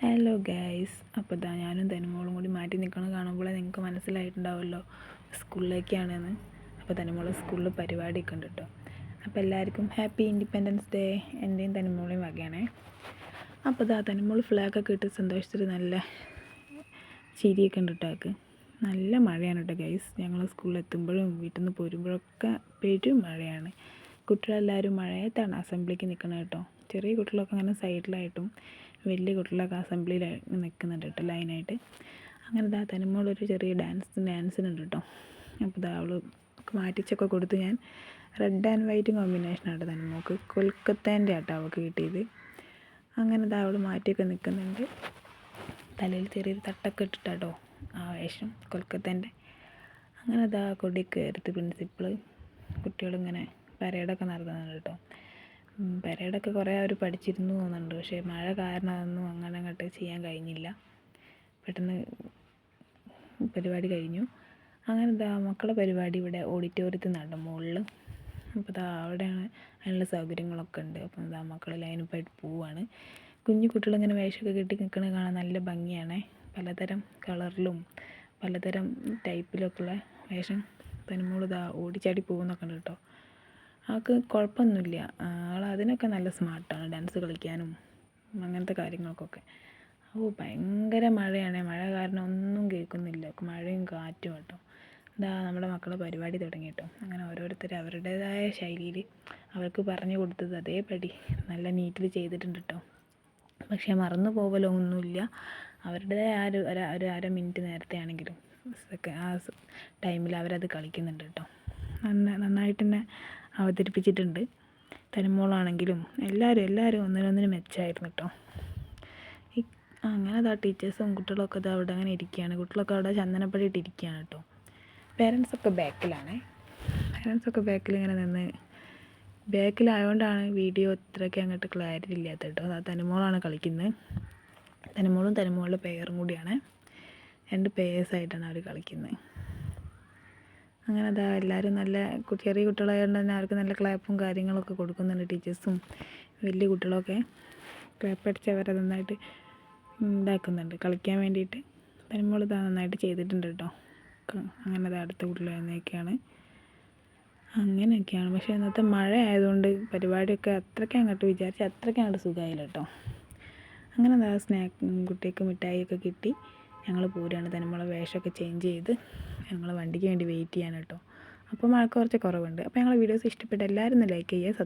Hello guys, അപ്പോൾ ഞാനും തനിമോളും കൂടി മാറ്റി നിൽക്കുന്നത് കാണുമ്പോഴേ നിങ്ങൾക്ക് മനസ്സിലായിട്ടുണ്ടാവുമല്ലോ സ്കൂളിലേക്കാണെന്ന്. അപ്പോൾ തനിമോൾ സ്കൂളിൽ പരിപാടിയൊക്കെ ഉണ്ട് കേട്ടോ. അപ്പോൾ എല്ലാവർക്കും ഹാപ്പി ഇൻഡിപെൻഡൻസ് ഡേ എൻ്റെയും തനിമോളെയും വകയാണേ. അപ്പോൾ തനിമോൾ ഫ്ലാഗൊക്കെ ഇട്ട് സന്തോഷത്തിൽ നല്ല ചിരിയൊക്കെ ഉണ്ട് കേട്ടോ. ആൾക്ക് നല്ല മഴയാണ് കേട്ടോ ഗൈസ്. ഞങ്ങൾ സ്കൂളിൽ എത്തുമ്പോഴും വീട്ടിൽ നിന്ന് പോരുമ്പോഴൊക്കെ പെരും മഴയാണ്. കുട്ടികളെല്ലാവരും മഴയത്താണ് അസംബ്ലിക്ക് നിൽക്കുന്നത് കേട്ടോ. ചെറിയ കുട്ടികളൊക്കെ അങ്ങനെ സൈഡിലായിട്ടും വലിയ കുട്ടികളൊക്കെ അസംബ്ലിയിൽ നിൽക്കുന്നുണ്ട് കേട്ടോ, ലൈനായിട്ട്. അങ്ങനെ തനിമോളൊരു ചെറിയ ഡാൻസിനുണ്ട് കേട്ടോ. അപ്പോൾ അവൾ മാറ്റിച്ചൊക്കെ കൊടുത്ത് ഞാൻ റെഡ് ആൻഡ് വൈറ്റ് കോമ്പിനേഷനാണ് തനിമോൾക്ക് കൊൽക്കത്തേൻ്റെ ആട്ടോ അവൾക്ക് കിട്ടിയത്. അങ്ങനെ അവൾ മാറ്റിയൊക്കെ നിൽക്കുന്നുണ്ട്. തലയിൽ ചെറിയൊരു തട്ടൊക്കെ ഇട്ടിട്ടാട്ടോ ആ വേഷം കൊൽക്കത്തേൻ്റെ. അങ്ങനെ കൊടിയൊക്കെ എടുത്ത് പ്രിൻസിപ്പൾ കുട്ടികളിങ്ങനെ പരേഡൊക്കെ നടത്തുന്നുണ്ട് കേട്ടോ. പരേഡൊക്കെ കുറേ അവർ പഠിച്ചിരുന്നു തോന്നുന്നുണ്ട്. പക്ഷേ മഴ കാരണം അതൊന്നും അങ്ങനെ അങ്ങോട്ട് ചെയ്യാൻ കഴിഞ്ഞില്ല. പെട്ടെന്ന് പരിപാടി കഴിഞ്ഞു. അങ്ങനെ മക്കളുടെ പരിപാടി ഇവിടെ ഓഡിറ്റോറിയത്തിൽ നടന്നു മുകളിൽ. അപ്പോൾ അവിടെയാണ് അതിനുള്ള സൗകര്യങ്ങളൊക്കെ ഉണ്ട്. അപ്പം മക്കൾ ലൈനപ്പായിട്ട് പോവുകയാണ്. കുഞ്ഞു കുട്ടികളിങ്ങനെ വേഷമൊക്കെ കെട്ടി നിൽക്കുന്നത് കാണാൻ നല്ല ഭംഗിയാണ്. പലതരം കളറിലും പലതരം ടൈപ്പിലൊക്കെയുള്ള വേഷം. തനിമോൾ ഓടിച്ചാടി പോകുന്നൊക്കെ ഉണ്ട് കേട്ടോ. ആൾക്ക് കുഴപ്പമൊന്നുമില്ല. ആൾ അതിനൊക്കെ നല്ല സ്മാർട്ടാണ്, ഡാൻസ് കളിക്കാനും അങ്ങനത്തെ കാര്യങ്ങൾക്കൊക്കെ. ഭയങ്കര മഴയാണ്. മഴ കാരണം ഒന്നും കേൾക്കുന്നില്ല. മഴയും കാറ്റും കേട്ടോ. നമ്മുടെ മക്കളെ പരിപാടി തുടങ്ങി കേട്ടോ. അങ്ങനെ ഓരോരുത്തർ അവരുടേതായ ശൈലിയിൽ അവർക്ക് പറഞ്ഞു കൊടുത്തത് അതേപടി നല്ല നീറ്റിൽ ചെയ്തിട്ടുണ്ട് കേട്ടോ. പക്ഷേ മറന്നു പോകലോ ഒന്നുമില്ല. അവരുടേതായ ഒരു അര മിനിറ്റ് നേരത്തെ ആണെങ്കിലും ആ ടൈമിൽ അവരത് കളിക്കുന്നുണ്ട് കേട്ടോ. നന്നായിട്ട് തന്നെ അവതരിപ്പിച്ചിട്ടുണ്ട്. തനിമോളാണെങ്കിലും എല്ലാവരും ഒന്നിനൊന്നിന് മെച്ചമായിരുന്നു കേട്ടോ. അങ്ങനെ ടീച്ചേഴ്സും കുട്ടികളൊക്കെ അവിടെ അങ്ങനെ ഇരിക്കുകയാണ്. കുട്ടികളൊക്കെ അവിടെ ചന്ദനപ്പടി ഇട്ടിരിക്കുകയാണ് കേട്ടോ. പേരൻസൊക്കെ ബാക്കിൽ ഇങ്ങനെ നിന്ന്, ബാക്കിലായതുകൊണ്ടാണ് വീഡിയോ ഇത്രയ്ക്ക് അങ്ങോട്ട് ക്ലാരിറ്റി ഇല്ലാത്ത കേട്ടോ. തനിമോളാണ് കളിക്കുന്നത്. തനിമോളും തനിമോളുടെ പെയറും കൂടിയാണ്. 2 പേഴ്സായിട്ടാണ് അവർ കളിക്കുന്നത്. അങ്ങനെ എല്ലാവരും നല്ല ചെറിയ കുട്ടികളായതുകൊണ്ട് തന്നെ അവർക്ക് നല്ല ക്ലാപ്പും കാര്യങ്ങളൊക്കെ കൊടുക്കുന്നുണ്ട്. ടീച്ചേഴ്സും വലിയ കുട്ടികളൊക്കെ ക്ലാപ്പ് അടിച്ച് അവരെ നന്നായിട്ട് ഇതാക്കുന്നുണ്ട് കളിക്കാൻ വേണ്ടിയിട്ട്. തനിമോൾ നന്നായിട്ട് ചെയ്തിട്ടുണ്ട് കേട്ടോ. അങ്ങനെ അടുത്ത കുട്ടികളൊക്കെയാണ്. അങ്ങനെയൊക്കെയാണ്. പക്ഷേ ഇന്നത്തെ മഴ ആയതുകൊണ്ട് പരിപാടിയൊക്കെ അത്രയ്ക്ക് അങ്ങോട്ട് സുഖമായില്ല കേട്ടോ. അങ്ങനെ കുട്ടിക്ക് മിഠായിയൊക്കെ കിട്ടി. ഞങ്ങൾ പോരുകയാണ്. തനിമോളെ വേഷമൊക്കെ ചേഞ്ച് ചെയ്ത് ഞങ്ങൾ വണ്ടിക്ക് വേണ്ടി വെയിറ്റ് ചെയ്യാൻ കേട്ടോ. അപ്പോൾ മഴ കുറച്ച് കുറവുണ്ട്. അപ്പോൾ ഞങ്ങളെ വീഡിയോസ് ഇഷ്ടപ്പെട്ട എല്ലാവരും ഒന്ന് ലൈക്ക് ചെയ്യുക.